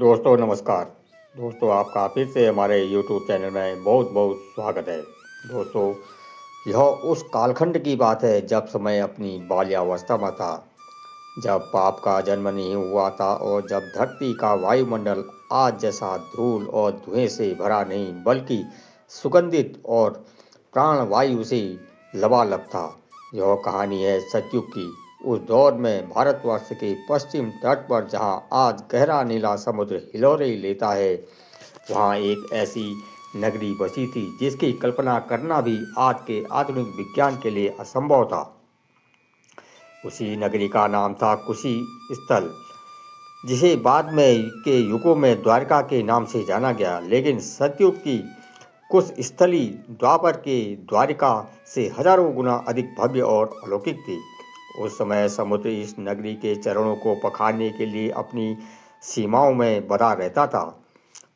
दोस्तों नमस्कार। दोस्तों आपका फिर से हमारे YouTube चैनल में बहुत बहुत स्वागत है। दोस्तों यह उस कालखंड की बात है जब समय अपनी बाल्यावस्था में था, जब पाप का जन्म नहीं हुआ था और जब धरती का वायुमंडल आज जैसा धूल और धुएं से भरा नहीं बल्कि सुगंधित और प्राणवायु से लबालब था। यह कहानी है सतयुग की, उस दौर में भारतवर्ष के पश्चिम तट पर जहां आज गहरा नीला समुद्र हिलोरे लेता है, वहां एक ऐसी नगरी बसी थी जिसकी कल्पना करना भी आज के आधुनिक विज्ञान के लिए असंभव था। उसी नगरी का नाम था कुशी स्थल, जिसे बाद में के युगों में द्वारका के नाम से जाना गया। लेकिन सतयुग की कुश स्थली द्वापर के द्वारिका से हजारों गुना अधिक भव्य और अलौकिक थी। उस समय समुद्र इस नगरी के चरणों को पखारने के लिए अपनी सीमाओं में बधा रहता था।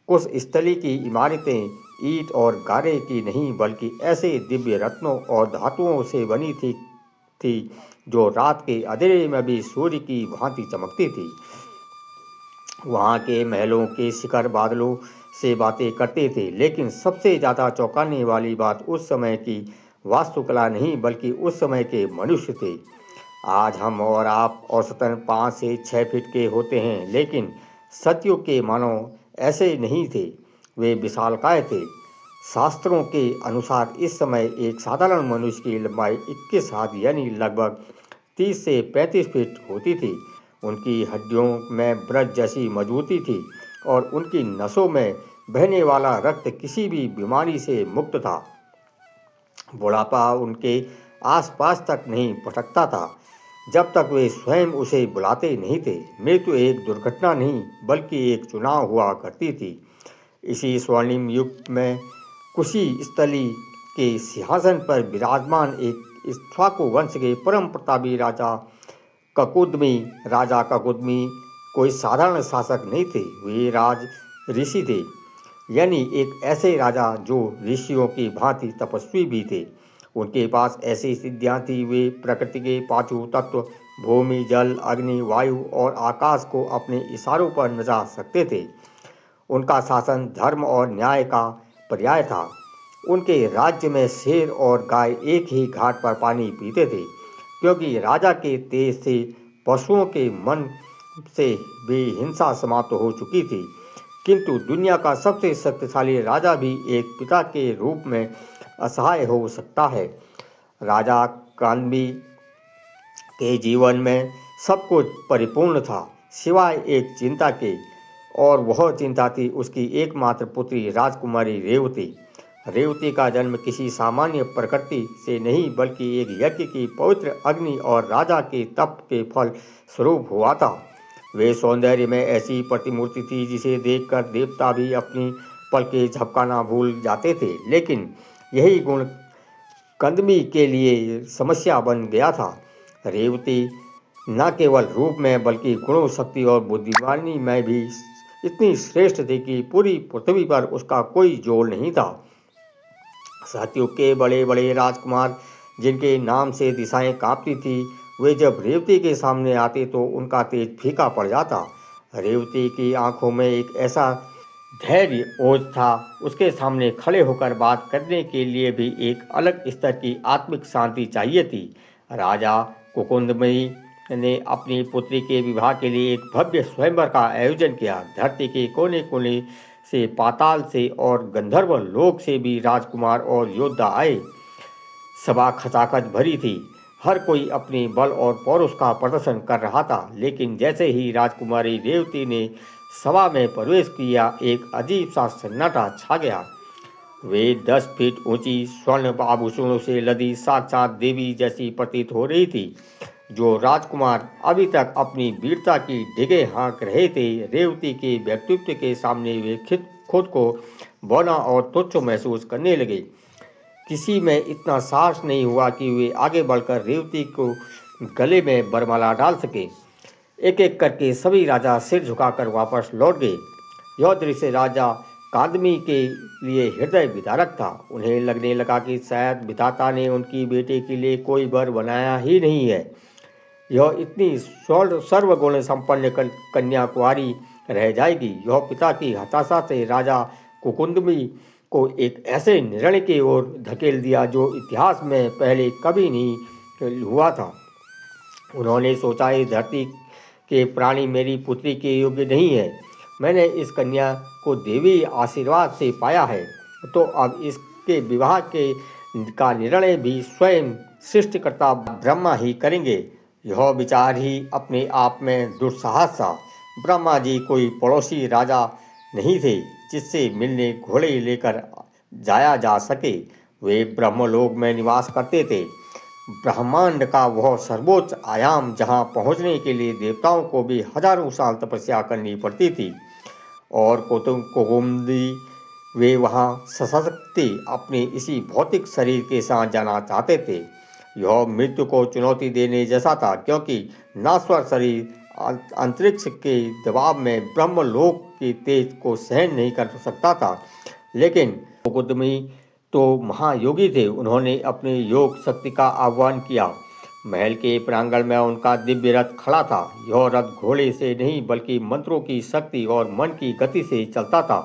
कुश स्थली की इमारतें ईंट और गारे की नहीं बल्कि ऐसे दिव्य रत्नों और धातुओं से बनी थी जो रात के अंधेरे में भी सूर्य की भांति चमकती थी। वहाँ के महलों के शिखर बादलों से बातें करते थे, लेकिन सबसे ज़्यादा चौंकाने वाली बात उस समय की वास्तुकला नहीं बल्कि उस समय के मनुष्य थे। आज हम और आप औसतन 5 से 6 फीट के होते हैं, लेकिन सतयुग के मानव ऐसे नहीं थे। वे विशालकाय थे। शास्त्रों के अनुसार इस समय एक साधारण मनुष्य की लंबाई 21 हाथ यानी लगभग 30 से 35 फीट होती थी। उनकी हड्डियों में ब्रज जैसी मजबूती थी और उनकी नसों में बहने वाला रक्त किसी भी बीमारी से मुक्त था। बुढ़ापा उनके आसपास तक नहीं पटकता था जब तक वे स्वयं उसे बुलाते नहीं थे। मृत्यु एक दुर्घटना नहीं बल्कि एक चुनाव हुआ करती थी। इसी स्वर्णिम युग में कुशी स्थली के सिंहासन पर विराजमान एक इक्ष्वाकु वंश के परम प्रतापी राजा ककुदमी कोई साधारण शासक नहीं थे। वे राज ऋषि थे, यानी एक ऐसे राजा जो ऋषियों की भांति तपस्वी भी थे। उनके पास ऐसी सिद्धियां थी, वे प्रकृति के पांचों तत्व भूमि जल अग्नि वायु और आकाश को अपने इशारों पर नचा सकते थे। उनका शासन धर्म और न्याय का पर्याय था। उनके राज्य में शेर और गाय एक ही घाट पर पानी पीते थे, क्योंकि राजा के तेज से पशुओं के मन से भी हिंसा समाप्त हो चुकी थी। किंतु दुनिया का सबसे शक्तिशाली राजा भी एक पिता के रूप में असहाय हो सकता है। राजा कादम्बी के जीवन में सब कुछ परिपूर्ण था सिवाय एक चिंता के, और वह चिंता थी उसकी एकमात्र पुत्री राजकुमारी रेवती। रेवती का जन्म किसी सामान्य प्रकृति से नहीं बल्कि एक यज्ञ की पवित्र अग्नि और राजा के तप के फल स्वरूप हुआ था। वे सौंदर्य में ऐसी प्रतिमूर्ति थी जिसे देखकर देवता भी अपनी पलकें झपकाना भूल जाते थे। लेकिन यही गुण कंदमी के लिए समस्या बन गया था। रेवती न केवल रूप में बल्कि गुणों शक्ति और बुद्धिमानी में भी इतनी श्रेष्ठ थी कि पूरी पृथ्वी पर उसका कोई जोड़ नहीं था। सतयुग के बड़े बड़े राजकुमार जिनके नाम से दिशाएं कांपती थी, वे जब रेवती के सामने आते तो उनका तेज फीका पड़ जाता। रेवती की आंखों में एक ऐसा धैर्य ओज था, उसके सामने खड़े होकर बात करने के लिए भी एक अलग स्तर की आत्मिक शांति चाहिए थी। राजा कुकुंदमयी ने अपनी पुत्री के विवाह के लिए एक भव्य स्वयंवर का आयोजन किया। धरती के कोने कोने से, पाताल से और गंधर्व लोक से भी राजकुमार और योद्धा आए। सभा खचाखच भरी थी। हर कोई अपने बल और पौरुष का प्रदर्शन कर रहा था। लेकिन जैसे ही राजकुमारी रेवती ने सभा में प्रवेश किया, एक अजीब सा सन्नाटा छा गया। वे 10 फीट ऊंची स्वर्ण आभूषणों से लदी साक्षात देवी जैसी प्रतीत हो रही थी। जो राजकुमार अभी तक अपनी वीरता की डिगे हाँक रहे थे, रेवती के व्यक्तित्व के सामने वे खुद को बौना और तुच्छ महसूस करने लगे। किसी में इतना साहस नहीं हुआ कि वे आगे बढ़कर रेवती को गले में वरमाला डाल सके। एक एक करके सभी राजा सिर झुकाकर वापस लौट गए। यह दृश्य राजा कादमी के लिए हृदय विदारक था। उन्हें लगने लगा कि शायद विधाता ने उनकी बेटे के लिए कोई वर बनाया ही नहीं है। यह इतनी सर्वगुण संपन्न कन्या कुंवारी रह जाएगी। यह पिता की हताशा से राजा कुकुंदमी को एक ऐसे निर्णय की ओर धकेल दिया जो इतिहास में पहले कभी नहीं हुआ था। उन्होंने सोचा, इस धरती के प्राणी मेरी पुत्री के योग्य नहीं है। मैंने इस कन्या को देवी आशीर्वाद से पाया है, तो अब इसके विवाह का निर्णय भी स्वयं सृष्टिकर्ता ब्रह्मा ही करेंगे। यह विचार ही अपने आप में दुस्साहस था। ब्रह्मा जी कोई पड़ोसी राजा नहीं थे जिससे मिलने घोड़े लेकर जाया जा सके। वे ब्रह्मलोक में निवास करते थे, ब्रह्मांड का वह सर्वोच्च आयाम जहां पहुंचने के लिए देवताओं को भी हजारों साल तपस्या करनी पड़ती थी। और कुकुम्दी वे वहां सशक्ति अपने इसी भौतिक शरीर के साथ जाना चाहते थे। यह मृत्यु को चुनौती देने जैसा था, क्योंकि नाश्वर शरीर अंतरिक्ष के दबाव में ब्रह्मलोक की तेज को सहन नहीं कर सकता था। लेकिन कुकुदमी तो महायोगी थे। उन्होंने अपने योग शक्ति का आह्वान किया। महल के प्रांगण में उनका दिव्य रथ खड़ा था। यह रथ घोड़े से नहीं बल्कि मंत्रों की शक्ति और मन की गति से चलता था।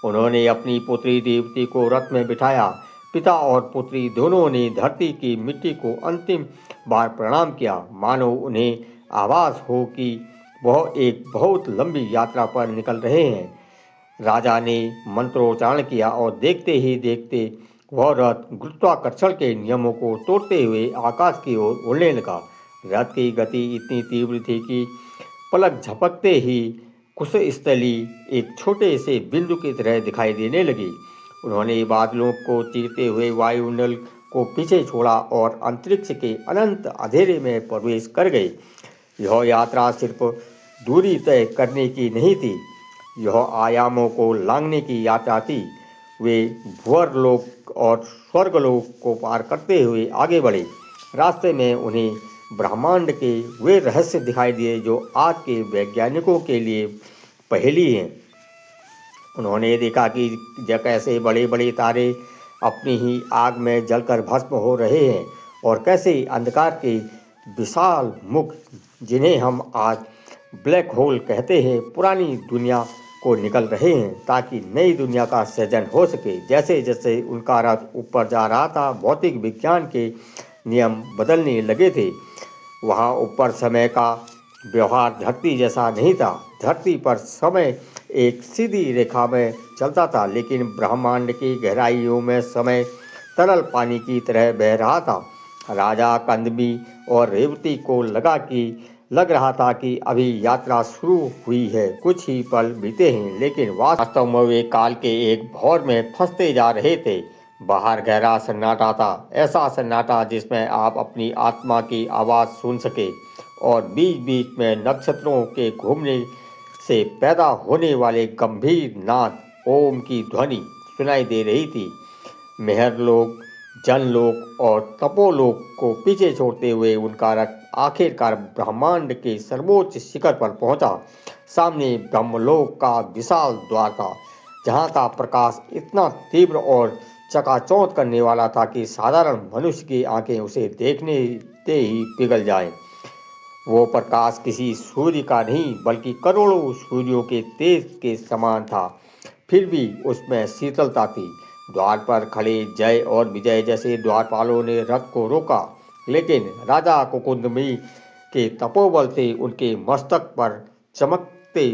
उन्होंने अपनी पुत्री देवती को रथ में बिठाया। पिता और पुत्री दोनों ने धरती की मिट्टी को अंतिम बार प्रणाम किया, मानो उन्हें आभास हो कि वह एक बहुत लंबी यात्रा पर निकल रहे हैं। राजा ने मंत्रोच्चारण किया और देखते ही देखते वह रथ गुरुत्वाकर्षण के नियमों को तोड़ते हुए आकाश की ओर उड़ने लगा। रथ की गति इतनी तीव्र थी कि पलक झपकते ही कुशस्थली एक छोटे से बिंदु की तरह दिखाई देने लगी। उन्होंने बादलों को चीरते हुए वायुमंडल को पीछे छोड़ा और अंतरिक्ष के अनंत अंधेरे में प्रवेश कर गए। यह यात्रा सिर्फ दूरी तय करने की नहीं थी, यह आयामों को लांघने की यात्रा थी। वे भूअरलोक और स्वर्गलोक को पार करते हुए आगे बढ़े। रास्ते में उन्हें ब्रह्मांड के वे रहस्य दिखाई दिए जो आज के वैज्ञानिकों के लिए पहेली हैं। उन्होंने देखा कि कैसे बड़े बड़े तारे अपनी ही आग में जलकर भस्म हो रहे हैं और कैसे अंधकार के विशाल मुख, जिन्हें हम आज ब्लैक होल कहते हैं, पुरानी दुनिया को निकल रहे हैं ताकि नई दुनिया का सृजन हो सके। जैसे जैसे उनका रथ ऊपर जा रहा था, भौतिक विज्ञान के नियम बदलने लगे थे। वहाँ ऊपर समय का व्यवहार धरती जैसा नहीं था। धरती पर समय एक सीधी रेखा में चलता था, लेकिन ब्रह्मांड की गहराइयों में समय तरल पानी की तरह बह रहा था। राजा कंदमी और रेवती को लग रहा था कि अभी यात्रा शुरू हुई है, कुछ ही पल बीते हैं, लेकिन वास्तव में वे काल के एक भौर में फंसते जा रहे थे। बाहर गहरा सन्नाटा था, ऐसा सन्नाटा जिसमें आप अपनी आत्मा की आवाज़ सुन सके, और बीच बीच में नक्षत्रों के घूमने से पैदा होने वाले गंभीर नाद ओम की ध्वनि सुनाई दे रही थी। मेहरलोक, जनलोक और तपोलोक को पीछे छोड़ते हुए उनका रथ आखिरकार ब्रह्मांड के सर्वोच्च शिखर पर पहुंचा। सामने ब्रह्मलोक का विशाल द्वार था, जहां का प्रकाश इतना तीव्र और चकाचौंध करने वाला था कि साधारण मनुष्य की आंखें उसे देखने ते ही पिघल जाएं। वो प्रकाश किसी सूर्य का नहीं बल्कि करोड़ों सूर्यों के तेज के समान था। फिर भी उसमें शीतलता थी। द्वार पर खड़े जय और विजय जैसे द्वारपालों ने रथ को रोका, लेकिन राजा कुकुंदमी के तपोबल से उनके मस्तक पर चमकते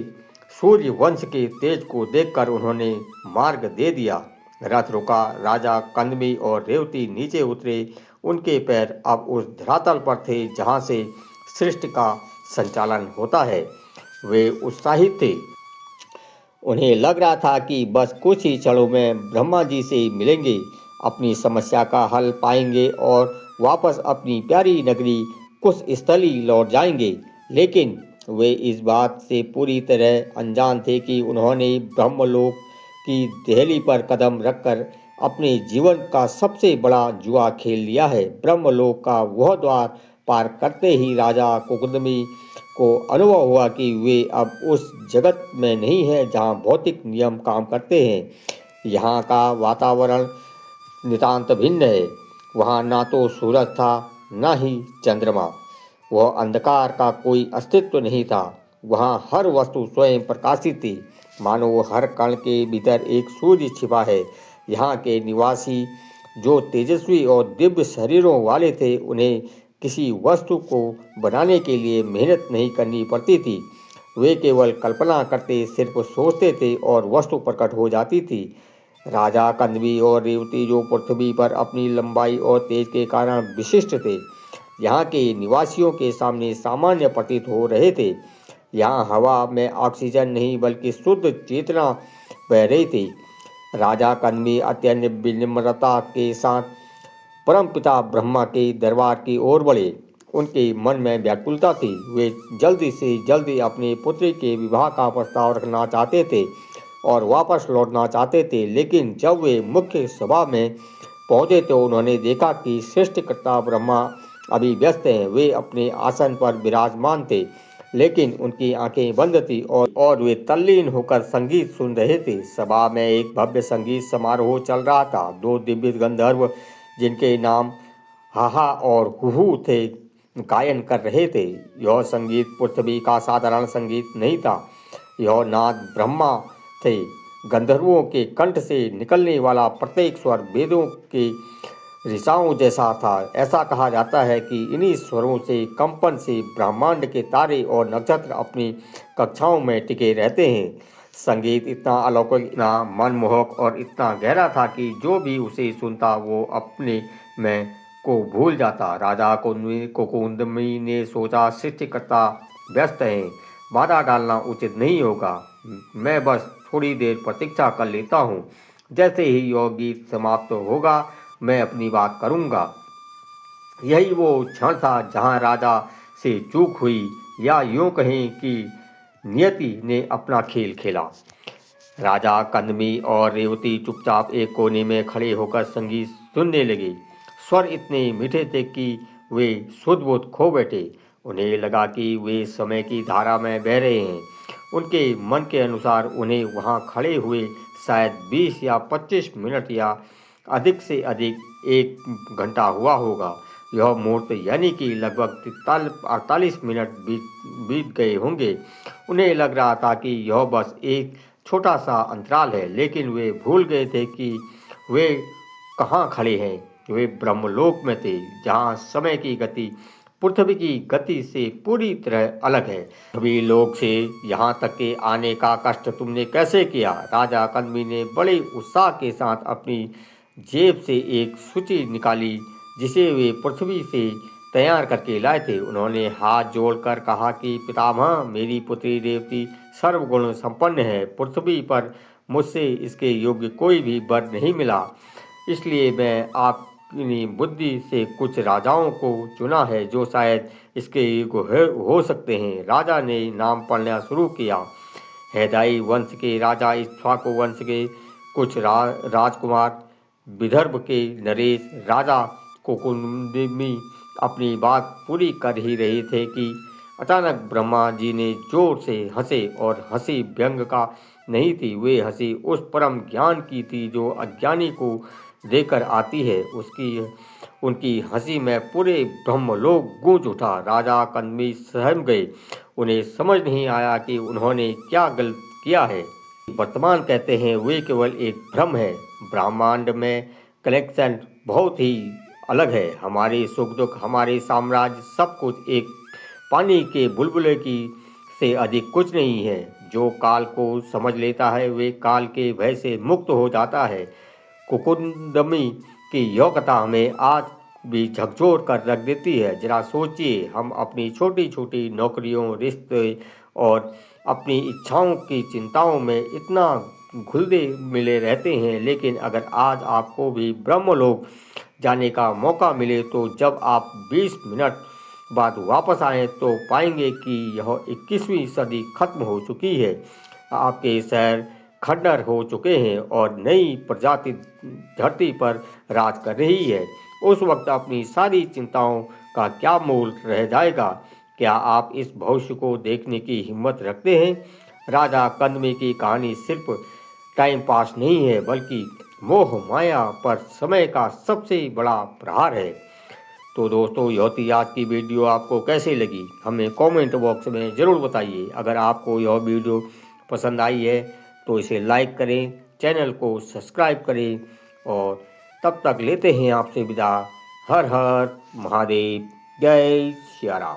सूर्य वंश के तेज को देखकर उन्होंने मार्ग दे दिया। रथ रुका, राजा कंदमी और रेवती नीचे उतरे। उनके पैर अब उस धरातल पर थे जहाँ से सृष्टि का संचालन होता है। वे उत्साहित थे। उन्हें लग रहा था कि बस कुछ ही क्षणों में ब्रह्मा जी से मिलेंगे, अपनी समस्या का हल पाएंगे और वापस अपनी प्यारी नगरी कुशस्थली लौट जाएंगे। लेकिन वे इस बात से पूरी तरह अनजान थे कि उन्होंने ब्रह्मलोक की दहली पर कदम रखकर अपने जीवन का सबसे बड़ा जुआ खेल लिया है। ब्रह्मलोक का वह द्वार पार करते ही राजा कुकुंदमी को अनुभव हुआ कि वे अब उस जगत में नहीं हैं जहाँ भौतिक नियम काम करते हैं। यहाँ का वातावरण नितांत भिन्न है। वहाँ ना तो सूरज था, ना ही चंद्रमा। वह अंधकार का कोई अस्तित्व नहीं था। वहाँ हर वस्तु स्वयं प्रकाशित थी, मानो हर कण के भीतर एक सूर्य छिपा है। यहाँ के निवासी जो तेजस्वी और दिव्य शरीरों वाले थे, उन्हें किसी वस्तु को बनाने के लिए मेहनत नहीं करनी पड़ती थी। वे केवल कल्पना करते, सिर्फ सोचते थे और वस्तु प्रकट हो जाती थी। राजा कन्वी और रेवती जो पृथ्वी पर अपनी लंबाई और तेज के कारण विशिष्ट थे, यहाँ के निवासियों के सामने सामान्य प्रतीत हो रहे थे। यहाँ हवा में ऑक्सीजन नहीं बल्कि शुद्ध चेतना बह रही थी। राजा कन्वी अत्यंत विनम्रता के साथ परमपिता ब्रह्मा के दरबार की ओर बढ़े। उनके मन में व्याकुलता थी। वे जल्दी से जल्दी अपनी पुत्री के विवाह का प्रस्ताव रखना चाहते थे और वापस लौटना चाहते थे, लेकिन जब वे मुख्य सभा में पहुंचे तो उन्होंने देखा कि सृष्टिकर्ता ब्रह्मा अभी व्यस्त हैं। वे अपने आसन पर विराजमान थे, लेकिन उनकी आंखें बंद थी और वे तल्लीन होकर संगीत सुन रहे थे। सभा में एक भव्य संगीत समारोह चल रहा था। दो दिव्य गंधर्व, जिनके नाम हाहा और हुहू थे, गायन कर रहे थे। यह संगीत पृथ्वी का साधारण संगीत नहीं था, यह नाद ब्रह्मा थे। गंधर्वों के कंठ से निकलने वाला प्रत्येक स्वर वेदों के ऋषाओं जैसा था। ऐसा कहा जाता है कि इन्हीं स्वरों से, कंपन से ब्रह्मांड के तारे और नक्षत्र अपनी कक्षाओं में टिके रहते हैं। संगीत इतना अलौकिक, इतना मनमोहक और इतना गहरा था कि जो भी उसे सुनता वो अपने में को भूल जाता। राजा कुकुंदमी ने सोचा, सृष्टिकर्ता व्यस्त हैं, बाधा डालना उचित नहीं होगा। मैं बस थोड़ी देर प्रतीक्षा कर लेता हूँ। जैसे ही यह गीत समाप्त होगा मैं अपनी बात करूँगा। यही वो क्षण था जहाँ राजा से चूक हुई, या यूँ कहें कि नियति ने अपना खेल खेला। राजा कदमी और रेवती चुपचाप एक कोने में खड़े होकर संगीत सुनने लगे। स्वर इतने मीठे थे कि वे सुध-बुध खो बैठे। उन्हें लगा कि वे समय की धारा में बह रहे हैं। उनके मन के अनुसार उन्हें वहां खड़े हुए शायद 20 या 25 मिनट या अधिक से अधिक 1 घंटा हुआ होगा। यह मुहूर्त यानी कि लगभग 48 मिनट बीत गए होंगे। उन्हें लग रहा था कि यह बस एक छोटा सा अंतराल है, लेकिन वे भूल गए थे कि वे कहाँ खड़े हैं। वे ब्रह्मलोक में थे, जहाँ समय की गति पृथ्वी की गति से पूरी तरह अलग है। सभी लोग से यहाँ तक के आने का कष्ट तुमने कैसे किया? राजा कदमी ने बड़े उत्साह के साथ अपनी जेब से एक सूची निकाली, जिसे वे पृथ्वी से तैयार करके लाए थे। उन्होंने हाथ जोड़कर कहा कि पितामह, मेरी पुत्री रेवती सर्वगुण संपन्न है। पृथ्वी पर मुझसे इसके योग्य कोई भी वर नहीं मिला, इसलिए मैं अपनी बुद्धि से कुछ राजाओं को चुना है जो शायद इसके योग्य हो सकते हैं। राजा ने नाम पढ़ना शुरू किया। हैदाई वंश के राजा, इक्ष्वाकु वंश के कुछ राजकुमार, विदर्भ के नरेश। राजा कुकुंदमी अपनी बात पूरी कर ही रहे थे कि अचानक ब्रह्मा जी ने जोर से हंसे, और हंसी व्यंग का नहीं थी। वे हंसी उस परम ज्ञान की थी जो अज्ञानी को देकर आती है। उनकी हंसी में पूरे ब्रह्मलोक गूंज उठा। राजा कदमी सहम गए। उन्हें समझ नहीं आया कि उन्होंने क्या गलत किया है। वर्तमान कहते हैं वे केवल एक भ्रम है। ब्रह्मांड में कनेक्शन बहुत ही अलग है। हमारे सुख दुख, हमारे साम्राज्य, सब कुछ एक पानी के बुलबुले की से अधिक कुछ नहीं है। जो काल को समझ लेता है वे काल के भय से मुक्त हो जाता है। कुकुंदमी की यह कथा हमें आज भी झकझोर कर रख देती है। जरा सोचिए, हम अपनी छोटी छोटी नौकरियों, रिश्ते और अपनी इच्छाओं की चिंताओं में इतना घुलते मिले रहते हैं, लेकिन अगर आज आपको भी ब्रह्मलोक जाने का मौका मिले तो जब आप 20 मिनट बाद वापस आएँ तो पाएंगे कि यह 21वीं सदी खत्म हो चुकी है। आपके शहर खंडहर हो चुके हैं और नई प्रजाति धरती पर राज कर रही है। उस वक्त अपनी सारी चिंताओं का क्या मूल रह जाएगा? क्या आप इस भविष्य को देखने की हिम्मत रखते हैं? राजा कदमी की कहानी सिर्फ टाइम पास नहीं है, बल्कि मोह माया पर समय का सबसे बड़ा प्रहार है। तो दोस्तों यह थी आज की वीडियो, आपको कैसी लगी हमें कमेंट बॉक्स में ज़रूर बताइए। अगर आपको यह वीडियो पसंद आई है तो इसे लाइक करें, चैनल को सब्सक्राइब करें और तब तक लेते हैं आपसे विदा। हर हर महादेव, जय सिया राम।